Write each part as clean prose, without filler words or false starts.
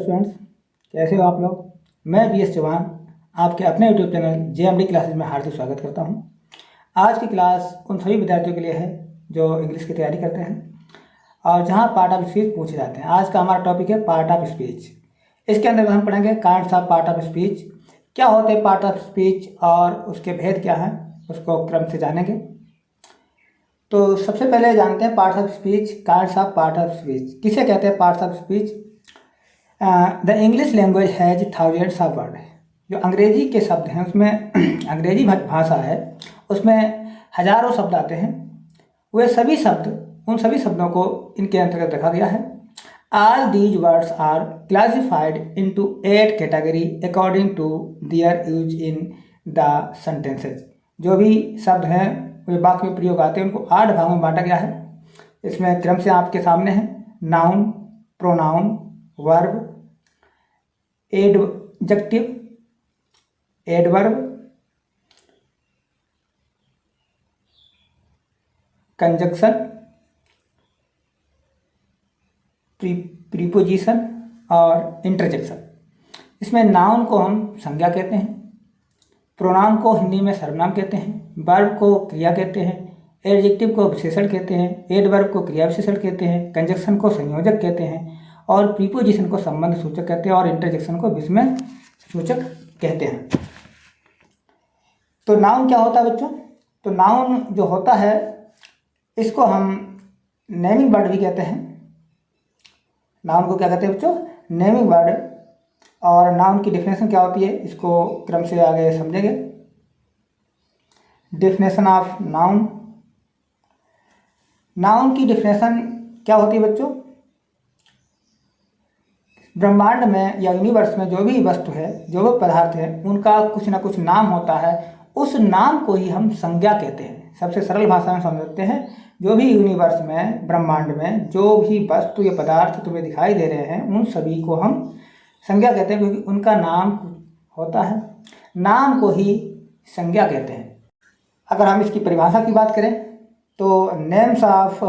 Students, कैसे हो आप लोग। मैं बी एस चौहान आपके अपने यूट्यूब चैनल JMD क्लासेस में हार्दिक स्वागत करता हूं। आज की क्लास उन सभी विद्यार्थियों के लिए है जो इंग्लिश की तैयारी करते हैं और जहां पार्ट ऑफ स्पीच पूछे जाते हैं। आज का हमारा टॉपिक है पार्ट ऑफ स्पीच। इसके अंदर हम पढ़ेंगे kinds of part of speech, क्या होते हैं पार्ट ऑफ स्पीच और उसके भेद क्या हैं, उसको क्रम से जानेंगे। तो सबसे पहले जानते हैं parts of speech. Kinds of part of speech किसे कहते हैं? Parts of speech the English language has thousands of word. जो अंग्रेजी के शब्द हैं उसमें अंग्रेजी भाषा है उसमें हजारों शब्द आते हैं। वे सभी शब्द, उन सभी शब्दों को इनके अंतर्गत रखा गया है। All these words are classified into 8 category according to their use in the sentences. जो भी शब्द हैं वे वाक्य में प्रयोग आते हैं, उनको 8 भागों में बांटा गया है। इसमें क्रम से आपके सामने है noun, pronoun, verb, adjective, adverb, conjunction, preposition और इंटरजेक्शन। इसमें नाउन को हम संज्ञा कहते हैं, प्रोनाउन को हिंदी में सर्वनाम कहते हैं, वर्ब को क्रिया कहते हैं, एडजेक्टिव को विशेषण कहते हैं, एडवर्ब को क्रिया विशेषण कहते हैं, कंजक्शन को संयोजक कहते हैं और प्रीपोजिशन को संबंध सूचक कहते हैं और इंटरजेक्शन को विस्मय सूचक कहते हैं। तो नाउन क्या होता है बच्चों? तो नाउन जो होता है इसको हम नेमिंग वर्ड भी कहते हैं। नाउन को क्या कहते हैं बच्चों? Naming word. और नाउन की डेफिनेशन क्या होती है इसको क्रम से आगे समझेंगे। Definition of noun. नाउन की डेफिनेशन क्या होती है बच्चों? ब्रह्मांड में या यूनिवर्स में जो भी वस्तु है, जो भी पदार्थ है, उनका कुछ ना कुछ नाम होता है। उस नाम को ही हम संज्ञा कहते हैं। सबसे सरल भाषा में समझते हैं, जो भी यूनिवर्स में, ब्रह्मांड में जो भी वस्तु या पदार्थ तुम्हें दिखाई दे रहे हैं उन सभी को हम संज्ञा कहते हैं, क्योंकि उनका नाम होता है। नाम को ही संज्ञा कहते हैं। अगर हम इसकी परिभाषा की बात करें तो names of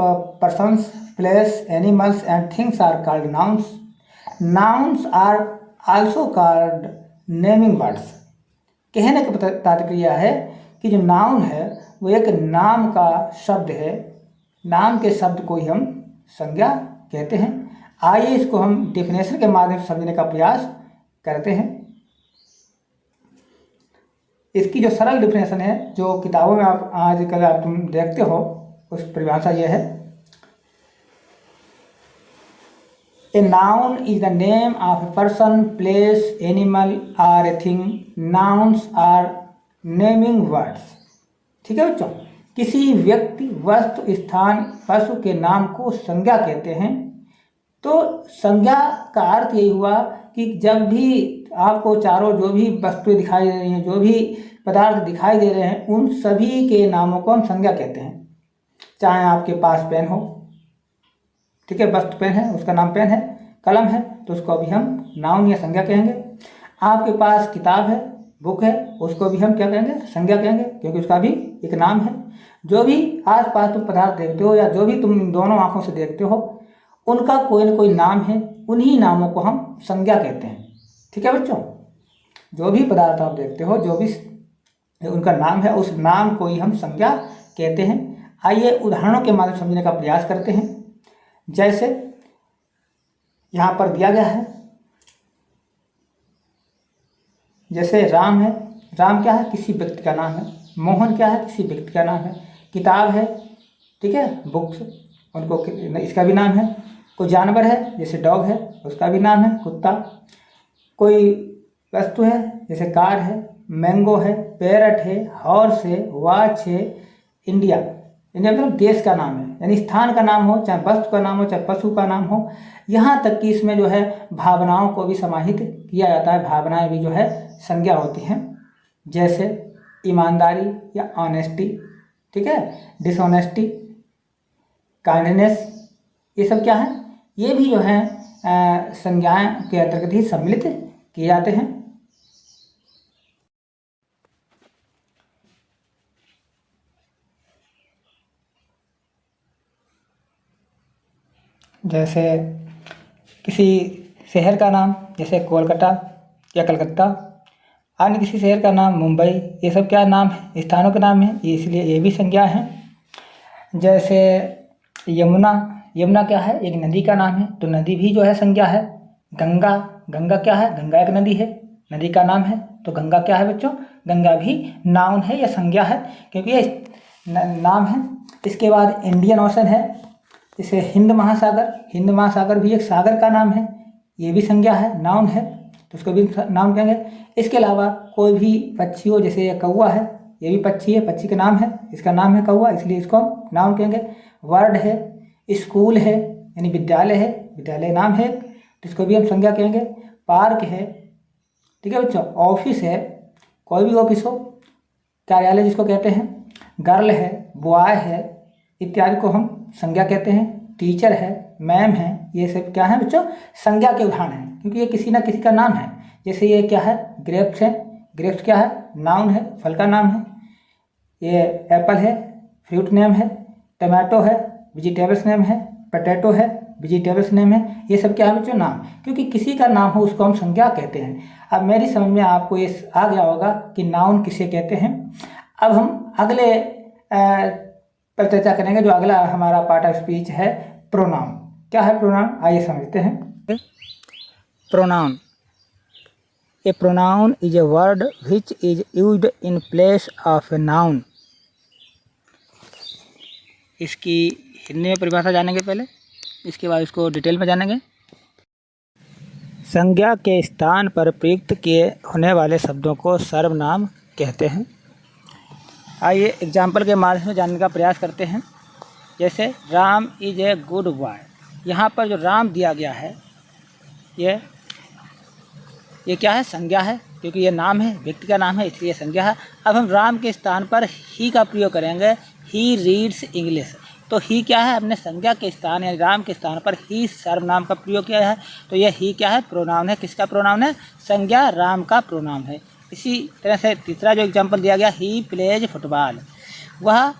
persons, place, animals and things are called nouns. Nouns are also called naming words. कहने का तात्पर्य है कि जो नाउन है वो एक नाम का शब्द है। नाम के शब्द को ही हम संज्ञा कहते हैं। आइए इसको हम डेफिनेशन के माध्यम से समझने का प्रयास करते हैं। इसकी जो सरल डेफिनेशन है, जो किताबों में आप आजकल आप तुम देखते हो, उस परिभाषा ये है, A noun is the name of a person, place, animal or a thing. Nouns are naming words. ठीक है बच्चों? किसी व्यक्ति, वस्तु, स्थान, पशु के नाम को संज्ञा कहते हैं। तो संज्ञा का अर्थ यही हुआ कि जब भी आपको चारों जो भी वस्तुएं दिखाई दे रही हैं, जो भी पदार्थ दिखाई दे रहे हैं, उन सभी के नामों को हम संज्ञा कहते हैं। चाहे आपके पास पेन हो, ठीक है, वस्तु पेन है, उसका नाम पेन है। कलम है तो उसको अभी हम नाउन या संज्ञा कहेंगे। आपके पास किताब है, बुक है, उसको भी हम क्या कहेंगे? संज्ञा कहेंगे, क्योंकि उसका भी एक नाम है। जो भी आसपास तुम पदार्थ देखते हो या जो भी तुम दोनों आंखों से देखते हो, उनका कोई ना कोई नाम है। उन्हीं नामों को हम संज्ञा कहते हैं। ठीक है बच्चों? जो भी पदार्थ आप देखते हो, जो भी उनका नाम है, उस नाम को ही हम संज्ञा कहते हैं। आइए उदाहरणों के माध्यम से समझने का प्रयास करते हैं। जैसे यहाँ पर दिया गया है, जैसे राम है। राम क्या है? किसी व्यक्ति का नाम है। मोहन क्या है? किसी व्यक्ति का नाम है। किताब है, ठीक है, बुक्स, उनको इसका भी नाम है। कोई जानवर है, जैसे डॉग है, उसका भी नाम है कुत्ता। कोई वस्तु है, जैसे कार है, मैंगो है, पैरट है, हॉर्स है, वॉच है। इंडिया, इंडिया मतलब देश का नाम है, यानी स्थान का नाम हो, चाहे वस्तु का नाम हो, चाहे पशु का नाम हो। यहाँ तक कि इसमें जो है भावनाओं को भी समाहित किया जाता है। भावनाएं भी जो है संज्ञा होती हैं, जैसे ईमानदारी या ऑनेस्टी, ठीक है, डिसऑनेस्टी, काइंडनेस, ये सब क्या है? ये भी जो है संज्ञाएं के अंतर्गत ही सम्मिलित किए जाते हैं। जैसे किसी शहर का नाम, जैसे कोलकाता या कलकत्ता। अन्य किसी शहर का नाम मुंबई, ये सब क्या नाम है, स्थानों के नाम है, इसलिए ये भी संज्ञा है। जैसे यमुना, यमुना क्या है, एक नदी का नाम है, तो नदी भी जो है संज्ञा है। गंगा, गंगा क्या है, गंगा एक नदी है, नदी का नाम है, तो गंगा क्या है बच्चों, गंगा भी नाउन है या संज्ञा है, क्योंकि ये नाम है। इसके बाद इंडियन ओशन है, जैसे हिंद महासागर, हिंद महासागर भी एक सागर का नाम है, ये भी संज्ञा है, नाउन है, तो उसको भी नाम कहेंगे। इसके अलावा कोई भी पक्षी हो, जैसे ये कौवा है, ये भी पक्षी है, पक्षी का नाम है, इसका नाम है कौवा, इसलिए इसको हम नाउन कहेंगे। वर्ड है, स्कूल है यानी विद्यालय है, विद्यालय नाम है, तो इसको भी हम संज्ञा कहेंगे। पार्क है, ठीक है बच्चों। ऑफिस है, कोई भी ऑफिस हो, कार्यालय जिसको कहते हैं। गर्ल है, बॉय है, इत्यादि को हम संज्ञा कहते हैं। टीचर है, मैम है, ये सब क्या है बच्चों, संज्ञा के उदाहरण हैं, क्योंकि ये किसी ना किसी का नाम है। जैसे ये क्या है, ग्रेप्स है, ग्रेप्स क्या है, नाउन है, फल का नाम है। ये एप्पल है, फ्रूट नेम है। टमाटो है, वेजिटेबल्स नेम है। पोटैटो है, वेजिटेबल्स नेम है। ये सब क्या है बच्चों, नाम, क्योंकि किसी का नाम हो उसको हम संज्ञा कहते हैं। अब मेरी समझ में आपको ये आ गया होगा कि नाउन किसे कहते हैं। अब हम अगले पर चर्चा करेंगे, जो अगला हमारा पार्ट ऑफ स्पीच है, प्रोनाउन। क्या है प्रोनाउन, आइए समझते हैं। Pronoun, A pronoun is a word which is used in place of a noun. इसकी हिंदी में परिभाषा जानेंगे पहले, इसके बाद इसको डिटेल में जानेंगे। संज्ञा के स्थान पर प्रयुक्त किए होने वाले शब्दों को सर्वनाम कहते हैं। आइए एग्जाम्पल के माध्यम से जानने का प्रयास करते हैं। जैसे Ram is a good boy, यहाँ पर जो राम दिया गया है ये क्या है, संज्ञा है, क्योंकि ये नाम है, व्यक्ति का नाम है, इसलिए संज्ञा है। अब हम राम के स्थान पर ही का प्रयोग करेंगे, ही रीड्स इंग्लिश। तो ही क्या है, हमने संज्ञा के स्थान यानी राम के स्थान पर ही सर्वनाम का प्रयोग किया है, तो यह ही क्या है, प्रोनाउन है। किसका प्रोनाउन है, संज्ञा राम का प्रोनाउन है। इसी तरह से तीसरा जो एग्जाम्पल दिया गया, ही प्लेज फुटबॉल, वह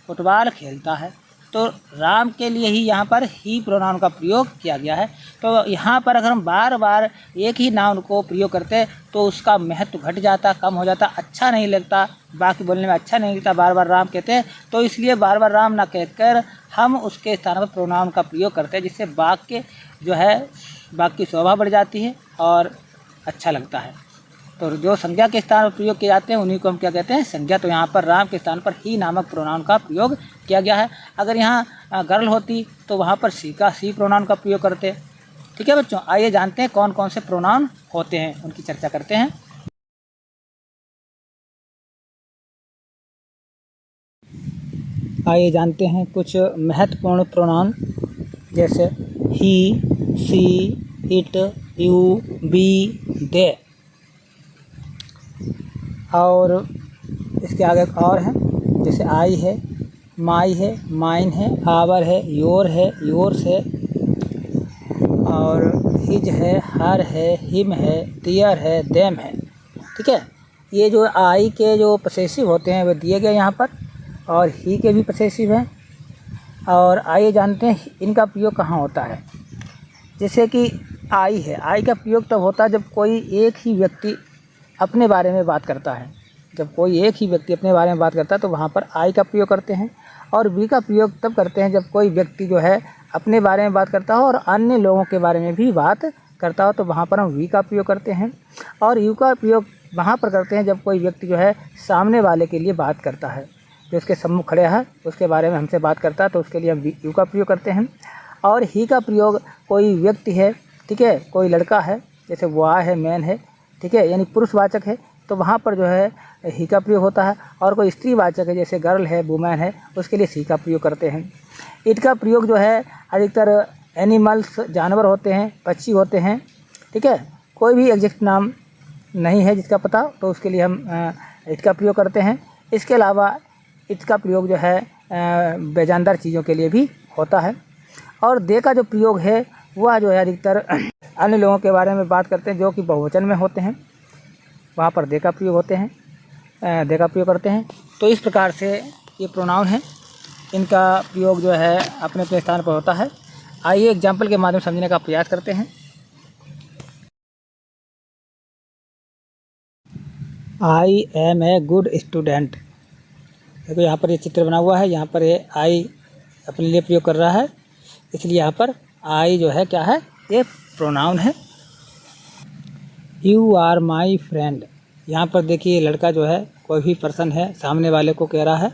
फुटबॉल खेलता है, तो राम के लिए ही यहाँ पर ही प्रोनाउन का प्रयोग किया गया है। तो यहाँ पर अगर हम बार बार एक ही नाउन को प्रयोग करते तो उसका महत्व घट जाता, कम हो जाता, अच्छा नहीं लगता, बाकी बोलने में अच्छा नहीं लगता, बार बार राम कहते हैं। तो इसलिए बार बार राम ना कहकर हम उसके स्थान पर प्रोनाउन का प्रयोग करते हैं, जिससे वाक्य जो है, वाक्य की शोभा बढ़ जाती है और अच्छा लगता है। तो जो संज्ञा के स्थान पर प्रयोग किए जाते हैं उन्हीं को हम क्या कहते हैं, संज्ञा। तो यहाँ पर राम के स्थान पर ही नामक प्रोनाउन का प्रयोग किया गया है। अगर यहाँ गर्ल होती तो वहाँ पर सी प्रोनाउन का प्रयोग करते। ठीक है बच्चों, आइए जानते हैं कौन कौन से प्रोनाउन होते हैं, उनकी चर्चा करते हैं। आइए जानते हैं कुछ महत्वपूर्ण प्रोनाउन, जैसे ही, सी, इट, यू, बी, दे। और इसके आगे और है, जैसे आई है, माई है, माइन है, आवर है, योर है, योर्स है, और हिज है, हर है, हिम है, देयर है, देम है। ठीक है, ये जो आई के जो पसेसिव होते हैं वे दिए गए यहाँ पर, और ही के भी पसेसिव हैं। और आइए जानते हैं इनका प्रयोग कहाँ होता है। जैसे कि आई है, आई का प्रयोग तब होता है जब कोई एक ही व्यक्ति अपने बारे में बात करता है। जब कोई एक ही व्यक्ति अपने बारे में बात करता है तो वहाँ पर आई का प्रयोग करते हैं। और वी का प्रयोग तब करते हैं जब कोई व्यक्ति जो है अपने बारे में बात करता हो और अन्य लोगों के बारे में भी बात करता हो, तो वहाँ पर हम वी का प्रयोग करते हैं। और यू का प्रयोग वहाँ पर करते हैं जब कोई व्यक्ति जो है सामने वाले के लिए बात करता है, जो उसके सम्मुख खड़े है उसके बारे में हमसे बात करता है, तो उसके लिए हम यू का प्रयोग करते हैं। और ही का प्रयोग कोई व्यक्ति है, ठीक है, कोई लड़का है, जैसे बॉय है, मैन है, ठीक है, यानी पुरुषवाचक है, तो वहाँ पर जो है ही का प्रयोग होता है। और कोई स्त्रीवाचक है, जैसे गर्ल है, वुमेन है, उसके लिए सी का प्रयोग करते हैं। इट का प्रयोग जो है अधिकतर एनिमल्स, जानवर होते हैं, पक्षी होते हैं, ठीक है, कोई भी एग्जैक्ट नाम नहीं है जिसका पता, तो उसके लिए हम इट का प्रयोग करते हैं। इसके अलावा इट का प्रयोग जो है बेजानदार चीज़ों के लिए भी होता है। और दे का जो प्रयोग है वह जो है अधिकतर अन्य लोगों के बारे में बात करते हैं जो कि बहुवचन में होते हैं, वहाँ पर दे का प्रयोग होते हैं, दे का प्रयोग करते हैं। तो इस प्रकार से ये प्रोनाउन है, इनका प्रयोग जो है अपने अपने स्थान पर होता है। आइए एग्जाम्पल के माध्यम से समझने का प्रयास करते हैं। I am a good student. देखो यहाँ पर ये चित्र बना हुआ है, यहाँ पर ये आई अपने लिए प्रयोग कर रहा है, इसलिए यहाँ पर आई जो है क्या है, ये प्रोनाउन है। यू आर माई फ्रेंड, यहाँ पर देखिए लड़का जो है कोई भी पर्सन है, सामने वाले को कह रहा है।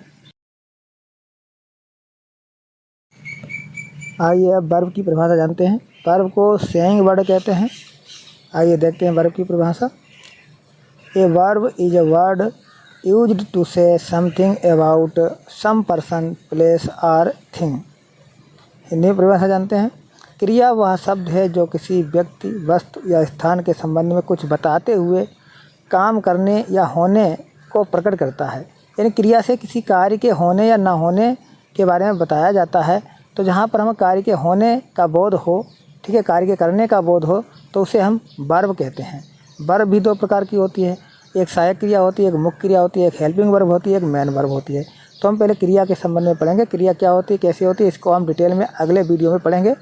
आइए अब वर्ब की परिभाषा जानते हैं। वर्ब को सेइंग वर्ड कहते हैं। आइए देखते हैं वर्ब की परिभाषा। A verb is a word used to say something about some person, place और थिंग। हिंदी में परिभाषा जानते हैं। क्रिया वह शब्द है जो किसी व्यक्ति, वस्तु या स्थान के संबंध में कुछ बताते हुए काम करने या होने को प्रकट करता है। यानी क्रिया से किसी कार्य के होने या ना होने के बारे में बताया जाता है। तो जहाँ पर हमें कार्य के होने का बोध हो, ठीक है, कार्य के करने का बोध हो, तो उसे हम वर्ब कहते हैं। वर्ब भी दो प्रकार की होती है, एक सहायक क्रिया होती है, एक मुख्य क्रिया होती है, एक हेल्पिंग वर्ब होती है, एक मेन वर्ब होती है। तो हम पहले क्रिया के संबंध में पढ़ेंगे, क्रिया क्या होती है, कैसे होती है, इसको हम डिटेल में अगले वीडियो में पढ़ेंगे।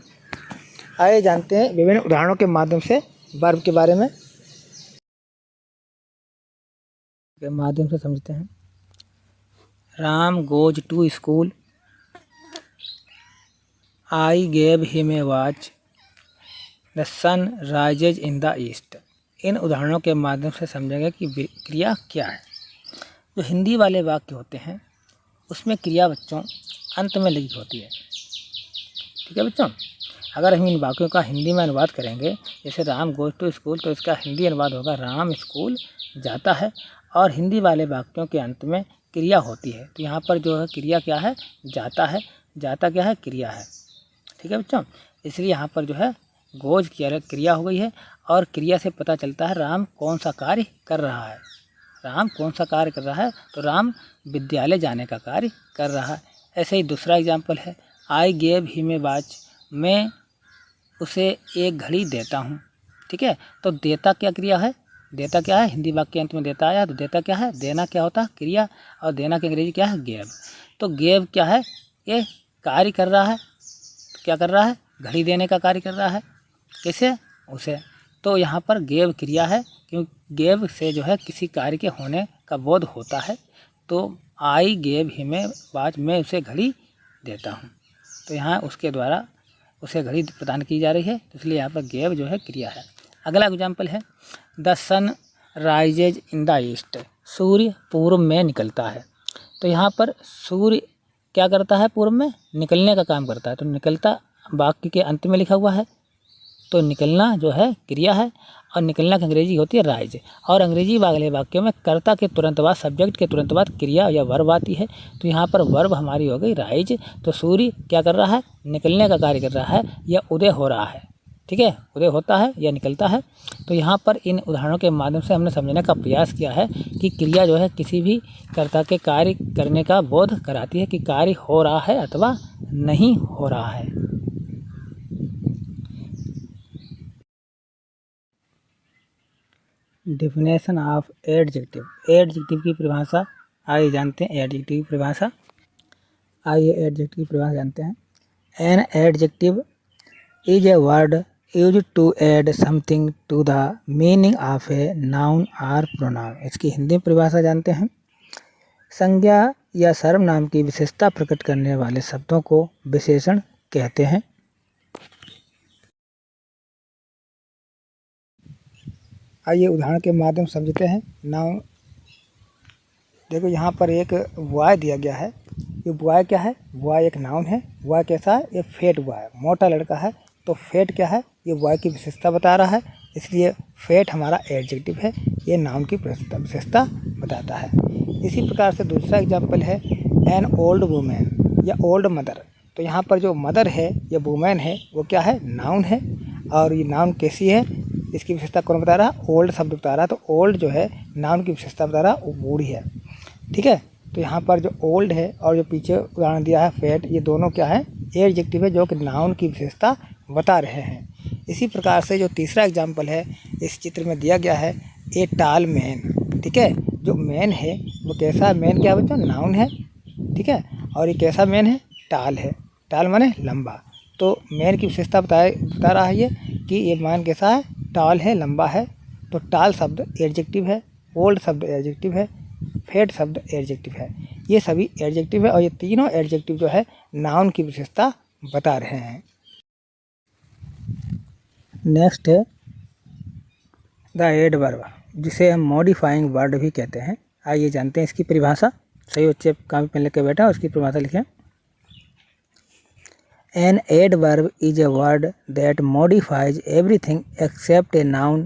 आइए जानते हैं विभिन्न उदाहरणों के माध्यम से वर्ब के बारे में समझते हैं। Ram goes to school, I gave him a watch, the sun rises in the east. इन उदाहरणों के माध्यम से समझेंगे कि क्रिया क्या है। जो हिंदी वाले वाक्य होते हैं उसमें क्रिया बच्चों अंत में लगी होती है, ठीक है बच्चों। अगर हम इन वाक्यों का हिंदी में अनुवाद करेंगे, जैसे राम गोज टू स्कूल, तो इसका हिंदी अनुवाद होगा राम स्कूल जाता है, और हिंदी वाले वाक्यों के अंत में क्रिया होती है। तो यहाँ पर जो है क्रिया क्या है, जाता है। जाता क्या है, क्रिया है, ठीक है बच्चों। इसलिए यहाँ पर जो है गोज क्रिया हो गई है, और क्रिया से पता चलता है राम कौन सा कार्य कर रहा है। राम कौन सा कार्य कर रहा है, तो राम विद्यालय जाने का कार्य कर रहा है। ऐसे ही दूसरा एग्जाम्पल है, आई गेव हिम ए वॉच, मैं उसे एक घड़ी देता हूँ, ठीक है। तो देता क्या क्रिया है, देता क्या है, हिंदी वाक्य अंत में देता आया, तो देता क्या है, देना क्या होता है, क्रिया, और देना की अंग्रेजी क्या है, गेव। तो गेव क्या है, ये कार्य कर रहा है। तो क्या कर रहा है, घड़ी देने का कार्य कर रहा है। कैसे, उसे। तो यहाँ पर गेव क्रिया है, क्योंकि गेव से जो है किसी कार्य के होने का बोध होता है। तो आई गेव हिम ए वॉच, मैं उसे घड़ी देता हूँ, तो यहाँ उसके द्वारा उसे घड़ी प्रदान की जा रही है, तो इसलिए यहाँ पर गेव जो है क्रिया है। अगला एग्जाम्पल है, the sun rises in the east, सूर्य पूर्व में निकलता है। तो यहाँ पर सूर्य क्या करता है, पूर्व में निकलने का काम करता है। तो निकलता वाक्य के अंत में लिखा हुआ है, तो निकलना जो है क्रिया है, और निकलना की अंग्रेजी होती है राइज। और अंग्रेजी वाले वाक्यों में कर्ता के तुरंत बाद, सब्जेक्ट के तुरंत बाद क्रिया या वर्ब आती है। तो यहाँ पर वर्ब हमारी हो गई राइज। तो सूर्य क्या कर रहा है, निकलने का कार्य कर रहा है, या उदय हो रहा है, ठीक है, उदय होता है या निकलता है। तो यहाँ पर इन उदाहरणों के माध्यम से हमने समझने का प्रयास किया है कि क्रिया जो है किसी भी कर्ता के कार्य करने का बोध कराती है कि कार्य हो रहा है अथवा नहीं हो रहा है। डेफिनेशन ऑफ एडजेक्टिव, एडजेक्टिव की परिभाषा आइए जानते हैं। एडजेक्टिव की परिभाषा, आइए एडजेक्टिव की परिभाषा जानते हैं। An adjective is a word used to add something to the meaning of a noun और प्रोनाउन। इसकी हिंदी परिभाषा जानते हैं। संज्ञा या सर्वनाम की विशेषता प्रकट करने वाले शब्दों को विशेषण कहते हैं। आइए उदाहरण के माध्यम से समझते हैं। नाउन, देखो यहाँ पर एक बॉय दिया गया है। ये बॉय क्या है, बॉय एक नाउन है। बॉय कैसा है, ये फेट बॉय, मोटा लड़का है। तो फेट क्या है, ये बॉय की विशेषता बता रहा है, इसलिए फेट हमारा एडजेक्टिव है, ये नाउन की विशेषता बताता है। इसी प्रकार से दूसरा एग्जाम्पल है, एन ओल्ड वुमेन या ओल्ड मदर। तो यहाँ पर जो मदर है या वुमेन है वो क्या है, नाउन है। और ये नाउन कैसी है, इसकी विशेषता कौन बता रहा है, ओल्ड शब्द बता रहा है। तो ओल्ड जो है नाउन की विशेषता बता रहा है, वो बूढ़ी है, ठीक है। तो यहाँ पर जो ओल्ड है और जो पीछे उदाहरण दिया है फेट, ये दोनों क्या है, एडजेक्टिव है जो कि नाउन की विशेषता बता रहे हैं। इसी प्रकार से जो तीसरा एग्जाम्पल है इस चित्र में दिया गया है, ए टाल मैन, ठीक है। जो मैन है वो कैसा, मैन क्या बच्चों, नाउन है, ठीक है। और ये कैसा मैन है, टाल है। टाल माने लंबा। तो मैन की विशेषता बता रहा है ये कि ये मैन कैसा है, टाल है, लंबा है। तो टाल शब्द एडजेक्टिव है, ओल्ड शब्द एडजेक्टिव है, फेट शब्द एडजेक्टिव है। ये सभी एडजेक्टिव है और ये तीनों एडजेक्टिव जो है नाउन की विशेषता बता रहे हैं। नेक्स्ट है द एडवर्ब, जिसे हम मॉडिफाइंग वर्ड भी कहते हैं। आइए जानते हैं इसकी परिभाषा। सही बच्चे काफी पेन लेकर बैठा है, उसकी परिभाषा लिखें। An adverb is a word that modifies everything except a noun,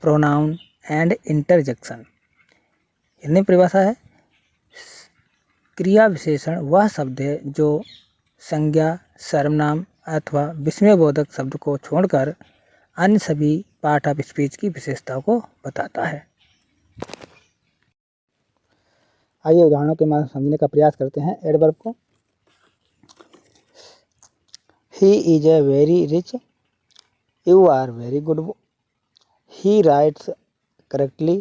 pronoun and interjection। Hindi परिभाषा है, क्रिया विशेषण वह शब्द है जो संज्ञा, सर्वनाम अथवा विस्मयबोधक शब्द को छोड़कर अन्य सभी पार्ट ऑफ स्पीच की विशेषता को बताता है। आइए उदाहरणों के माध्यम से समझने का प्रयास करते हैं एडवर्ब को। He is a very rich, you are very good, he writes correctly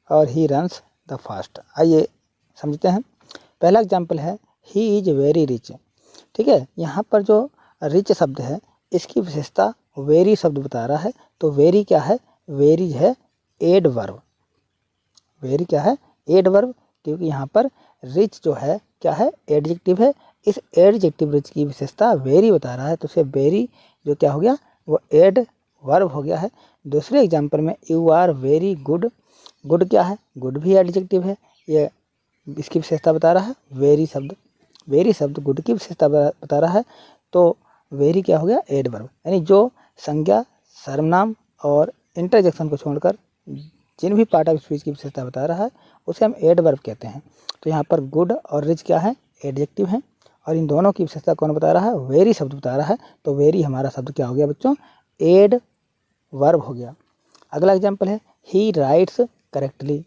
और he runs the fast। आइए समझते हैं। पहला एग्जाम्पल है he is very rich। ठीक है, यहाँ पर जो रिच शब्द है इसकी विशेषता वेरी शब्द बता रहा है। तो वेरी क्या है? वेरी है एडवर्ब। वेरी क्या है? एडवर्ब, क्योंकि यहाँ पर रिच जो है क्या है? एडजेक्टिव है। इस एडजेक्टिव रिच की विशेषता वेरी बता रहा है, तो उसे वेरी जो क्या हो गया? वो एड वर्ब हो गया है। दूसरे एग्जाम्पल में you are very good. Good क्या है? गुड भी एडजेक्टिव है, ये इसकी विशेषता बता रहा है वेरी शब्द। वेरी शब्द गुड की विशेषता बता रहा है, तो वेरी क्या हो गया? एडवर्ब। यानी जो संज्ञा, सर्वनाम और इंटरजेक्शन को छोड़कर जिन भी पार्ट ऑफ स्पीच की विशेषता बता रहा है उसे हम एडवर्ब कहते हैं। तो यहाँ पर गुड और रिच क्या है? एडजेक्टिव हैं, और इन दोनों की विशेषता कौन बता रहा है? वेरी शब्द बता रहा है। तो वेरी हमारा शब्द क्या हो गया बच्चों? एड वर्ब हो गया। अगला एग्जाम्पल है ही राइट्स करेक्टली।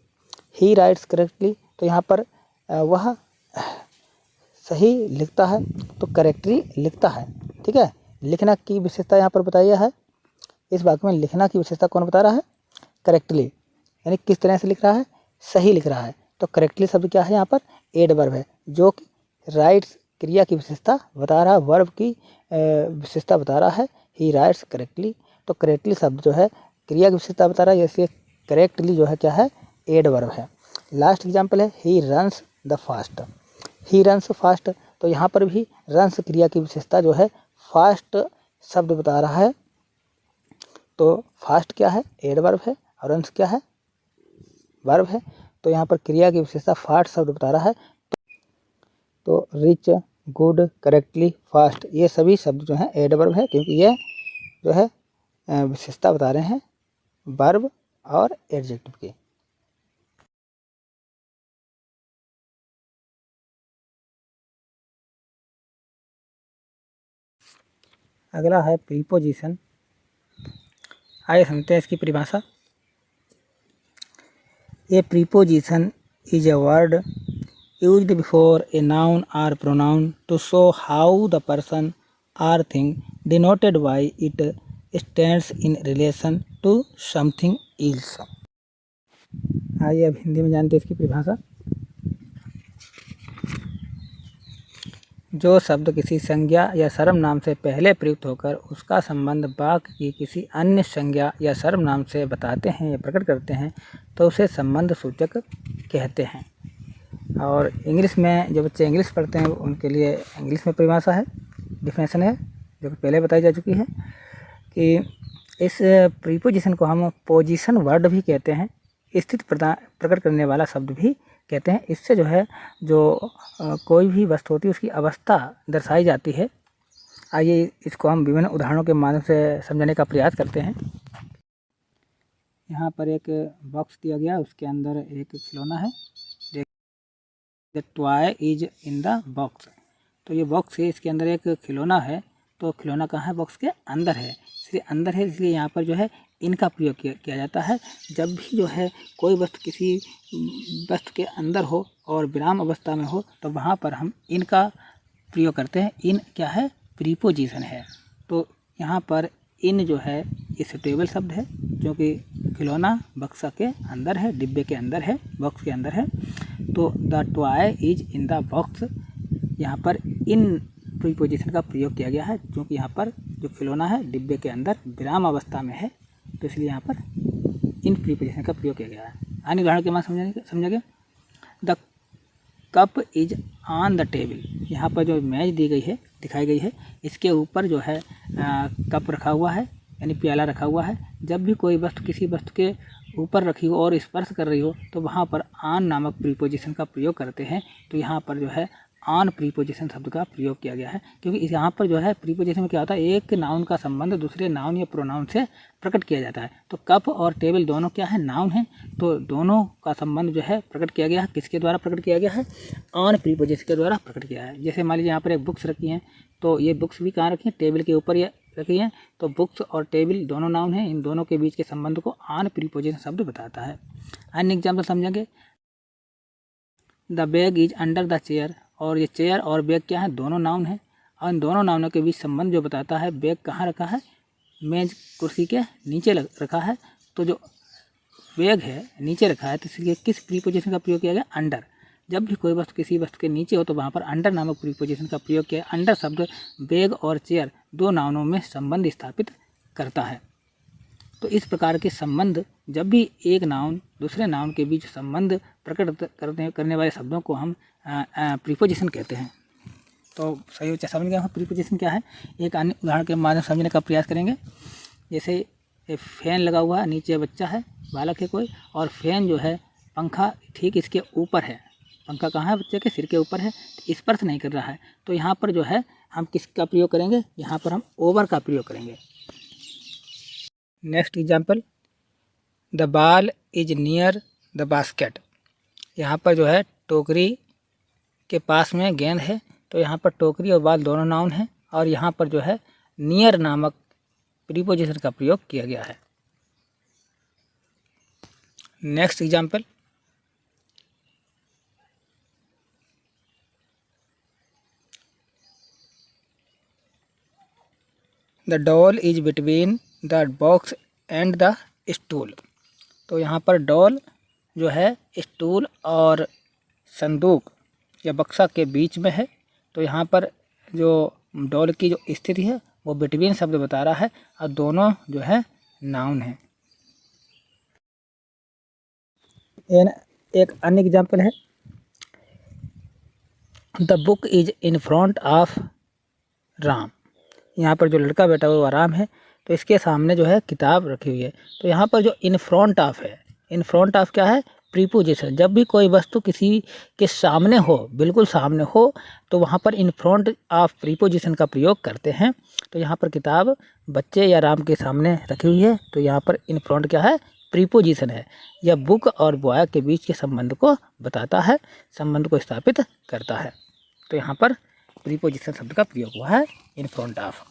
ही राइट्स करेक्टली, तो यहाँ पर वह सही लिखता है, तो करेक्टली लिखता है। ठीक है, लिखना की विशेषता यहाँ पर बताई है। इस वाक्य में लिखना की विशेषता कौन बता रहा है? करेक्टली, यानी किस तरह से लिख रहा है? सही लिख रहा है। तो करेक्टली शब्द क्या है? यहाँ पर एडवर्ब है, जो कि राइट्स क्रिया की विशेषता बता रहा है, वर्ब की विशेषता बता रहा है। ही राइट्स करेक्टली, तो करेक्टली शब्द जो है क्रिया की विशेषता बता रहा है, इसलिए करेक्टली जो है क्या है? एडवर्ब है। लास्ट एग्जाम्पल है he runs the fast. He runs fast, तो यहाँ पर भी रन्स क्रिया की विशेषता जो है फास्ट शब्द बता रहा है। तो फास्ट क्या है? एडवर्ब है, और रन्स क्या है? वर्ब है। तो यहाँ पर क्रिया की विशेषता फास्ट शब्द बता रहा है। तो रिच, गुड, करेक्टली, फास्ट, ये सभी शब्द जो हैं एडवर्ब है, क्योंकि ये जो है विशेषता बता रहे हैं वर्ब और एडजेक्टिव की। अगला है प्रीपोजिशन। आइए समझते हैं इसकी परिभाषा। ए preposition is a word used before a noun or pronoun to show how the person or thing denoted by it stands in relation to something else। आइए अब हिंदी में जानते हैं इसकी परिभाषा। जो शब्द किसी संज्ञा या सर्वनाम से पहले प्रयुक्त होकर उसका संबंध वाक्य की किसी अन्य संज्ञा या सर्वनाम से बताते हैं या प्रकट करते हैं, तो उसे संबंध सूचक कहते हैं। और इंग्लिश में जो बच्चे इंग्लिश पढ़ते हैं उनके लिए इंग्लिश में परिभाषा है, डिफिनेशन है, जो कि पहले बताई जा चुकी है कि इस प्रीपोजिशन को हम पोजीशन वर्ड भी कहते हैं, स्थिति प्रकट करने वाला शब्द भी कहते हैं। इससे जो है जो कोई भी वस्तु होती है उसकी अवस्था दर्शाई जाती है। आइए इसको हम विभिन्न उदाहरणों के माध्यम से समझने का प्रयास करते हैं। यहाँ पर एक बॉक्स दिया गया, उसके अंदर एक खिलौना है। The toy is in the box, तो ये बॉक्स है, इसके अंदर एक खिलौना है। तो खिलौना कहाँ है? बॉक्स के अंदर है, इसलिए अंदर है, इसलिए यहाँ पर जो है इनका प्रयोग किया जाता है। जब भी जो है कोई वस्तु किसी वस्तु के अंदर हो और विराम अवस्था में हो, तो वहाँ पर हम इनका प्रयोग करते हैं। इन क्या है? प्रीपोजिशन है। तो यहाँ पर इन जो है ये सुटेबल शब्द है, क्योंकि खिलौना बक्सा के अंदर है, डिब्बे के अंदर है, बॉक्स के अंदर है। तो the toy is in the box, यहाँ पर इन प्रीपोजिशन का प्रयोग किया गया है, क्योंकि यहाँ पर जो खिलौना है डिब्बे के अंदर विराम अवस्था में है, तो इसलिए यहाँ पर इन प्रीपोजिशन का प्रयोग किया गया है। अन्य उदाहरण के माध्यम समझेंगे। The cup is on the table. यहाँ पर जो मेज दी गई है, दिखाई गई है, इसके ऊपर जो है कप रखा हुआ है, यानी प्याला रखा हुआ है। जब भी कोई वस्तु किसी वस्तु के ऊपर रखी हो और स्पर्श कर रही हो तो वहाँ पर ऑन नामक प्रीपोजिशन का प्रयोग करते हैं। तो यहाँ पर जो है ऑन प्रीपोजिशन शब्द का प्रयोग किया गया है, क्योंकि इस यहाँ पर जो है प्रीपोजिशन में क्या होता है, एक नाउन का संबंध दूसरे नाउन या प्रोनाउन से प्रकट किया जाता है। तो कप और टेबल दोनों क्या है, नाउन है, तो दोनों का संबंध जो है प्रकट किया गया है। किसके द्वारा प्रकट किया गया है, ऑन प्रीपोजिशन के द्वारा प्रकट किया है। जैसे मान लीजिए यहाँ पर एक बुक्स रखी हैं, तो ये बुक्स भी कहाँ रखी हैं, टेबल के ऊपर ये रखी है। तो बुक्स और टेबल दोनों नाउन हैं, इन दोनों के बीच के संबंध को ऑन प्रीपोजिशन शब्द बताता है। अन्य एग्जाम्पल समझेंगे। The bag is under the chair. और ये चेयर और बैग क्या है, दोनों नाउन है, और इन दोनों नाउनों के बीच संबंध जो बताता है, बैग कहाँ रखा है, मेज कुर्सी के नीचे रखा है। तो जो बैग है नीचे रखा है, तो इसलिए किस प्रीपोजिशन का प्रयोग किया गया, अंडर। जब भी कोई वस्तु किसी वस्तु के नीचे हो तो वहाँ पर अंडर नामक प्रीपोजिशन का प्रयोग किया। अंडर शब्द बैग और चेयर दो नाउनों में संबंध स्थापित करता है। तो इस प्रकार के संबंध, जब भी एक नाउन दूसरे नाउन के बीच संबंध प्रकट करने वाले शब्दों को हम प्रीपोजिशन कहते हैं। तो सही समझ गए प्रीपोजिशन क्या है। एक अन्य उदाहरण के माध्यम से समझने का प्रयास करेंगे। जैसे फैन लगा हुआ है, नीचे बच्चा है, बालक है कोई, और फैन जो है, पंखा ठीक इसके ऊपर है। पंखा कहाँ है, बच्चे के सिर के ऊपर है, तो स्पर्श नहीं कर रहा है। तो यहाँ पर जो है हम किसका प्रयोग करेंगे, यहाँ पर हम ओवर का प्रयोग करेंगे। Next example, the ball is near the basket. यहाँ पर जो है टोकरी के पास में गेंद है, तो यहाँ पर टोकरी और बॉल दोनों नाउन हैं, और यहाँ पर जो है नियर नामक प्रीपोजिशन का प्रयोग किया गया है। Next example, the doll is between the box and the stool. तो यहाँ पर डॉल जो है स्टूल और संदूक या बक्सा के बीच में है। तो यहाँ पर जो डॉल की जो स्थिति है वो बिटवीन शब्द बता रहा है, और दोनों जो है नाउन है। एक अन्य एग्जाम्पल है, the book is in front of Ram. यहाँ पर जो लड़का बैठा हुआ राम है, तो इसके सामने जो है किताब रखी हुई है। तो यहाँ पर जो इन फ्रंट ऑफ है, इन फ्रंट ऑफ क्या है, प्रीपोजिशन। जब भी कोई वस्तु किसी के सामने हो, बिल्कुल सामने हो, तो वहाँ पर इन फ्रंट ऑफ प्रीपोजिशन का प्रयोग करते हैं। तो यहाँ पर किताब बच्चे या राम के सामने रखी हुई है, तो यहाँ पर इन फ्रंट क्या है, प्रीपोजिशन है। यह बुक और बॉय के बीच के संबंध को बताता है, संबंध को स्थापित करता है। तो यहाँ पर प्रीपोजिशन शब्द का प्रयोग हुआ है इन फ्रंट ऑफ।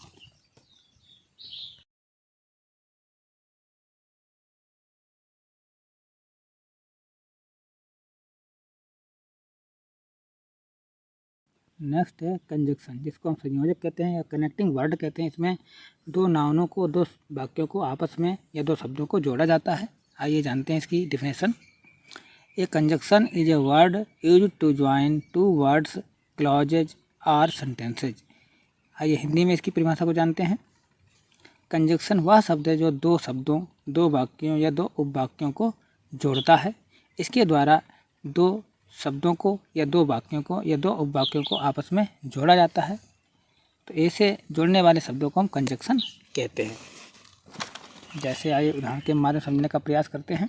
नेक्स्ट है कंजक्शन, जिसको हम संयोजक कहते हैं या कनेक्टिंग वर्ड कहते हैं। इसमें दो नाउनों को, दो वाक्यों को आपस में या दो शब्दों को जोड़ा जाता है। आइए जानते हैं इसकी definition. A conjunction is a word use to join two words, clauses और सेंटेंसेज। आइए हिंदी में इसकी परिभाषा को जानते हैं। कंजक्शन वह शब्द है जो दो शब्दों, दो वाक्यों या दो उपवाक्यों को जोड़ता है। इसके द्वारा दो शब्दों को या दो वाक्यों को या दो उपवाक्यों को आपस में जोड़ा जाता है। तो ऐसे जोड़ने वाले शब्दों को हम कंजक्शन कहते हैं। जैसे आइए उदाहरण के माध्यम से समझने का प्रयास करते हैं।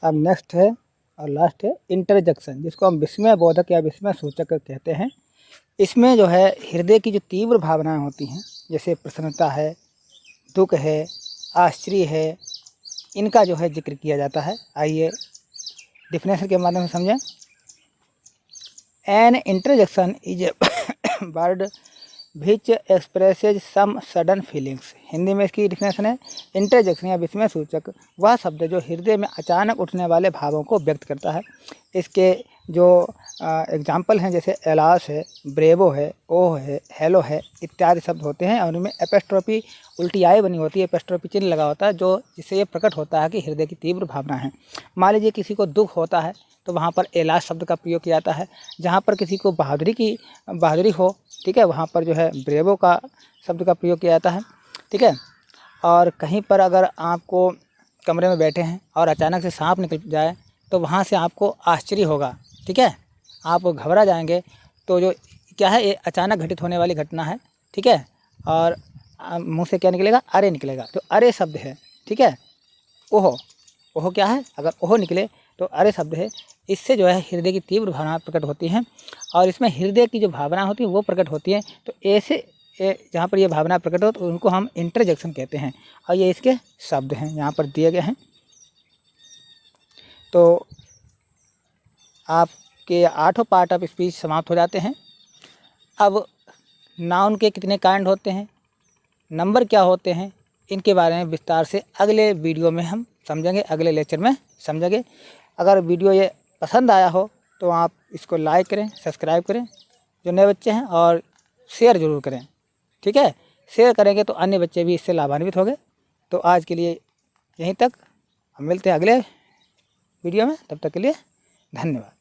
अब नेक्स्ट है और लास्ट है इंटरजेक्शन, जिसको हम विस्मय बोधक या विस्मय सूचक कहते हैं। इसमें जो है हृदय की जो तीव्र भावनाएं होती हैं, जैसे प्रसन्नता है, दुख है, आश्चर्य है, इनका जो है जिक्र किया जाता है। आइए डिफिनेशन के माध्यम से समझें। An interjection is a word which expresses some sudden feelings. Hindi में इसकी डिफिनेशन है, इंटरजेक्शन या विस्मय सूचक वह शब्द जो हृदय में अचानक उठने वाले भावों को व्यक्त करता है। इसके जो एग्जाम्पल हैं जैसे एलास है, ब्रेवो है, ओह है, हेलो है इत्यादि शब्द होते हैं, और उनमें एपेस्ट्रोफी उल्टी आई बनी होती है, एपेस्ट्रोफी चिन्ह लगा होता है, जो जिससे ये प्रकट होता है कि हृदय की तीव्र भावना है। मान लीजिए किसी को दुख होता है तो वहाँ पर एलास शब्द का प्रयोग किया जाता है। जहाँ पर किसी को बहादुरी हो, ठीक है, वहाँ पर जो है ब्रेवो का शब्द का प्रयोग किया जाता है, ठीक है। और कहीं पर अगर आपको कमरे में बैठे हैं और अचानक से सांप निकल जाए तो वहाँ से आपको आश्चर्य होगा, ठीक है, आप घबरा जाएंगे। तो जो क्या है, ये अचानक घटित होने वाली घटना है, ठीक है। और मुँह से क्या निकलेगा, अरे निकलेगा, तो अरे शब्द है, ठीक है। ओहो क्या है, अगर ओहो निकले तो अरे शब्द है। इससे जो है हृदय की तीव्र भावना प्रकट होती हैं, और इसमें हृदय की जो भावना होती है वो प्रकट होती है। तो ऐसे जहाँ पर ये भावना प्रकट हो तो उनको हम इंटरजेक्शन कहते हैं, और ये इसके शब्द हैं यहाँ पर दिए गए हैं। तो आपके 8 पार्ट ऑफ स्पीच समाप्त हो जाते हैं। अब नाउन के कितने काइंड होते हैं, नंबर क्या होते हैं, इनके बारे में विस्तार से अगले वीडियो में हम समझेंगे, अगले लेक्चर में समझेंगे। अगर वीडियो ये पसंद आया हो तो आप इसको लाइक करें, सब्सक्राइब करें जो नए बच्चे हैं, और शेयर ज़रूर करें, ठीक है। शेयर करेंगे तो अन्य बच्चे भी इससे लाभान्वित होंगे। तो आज के लिए यहीं तक, हम मिलते हैं अगले वीडियो में, तब तक के लिए धन्यवाद।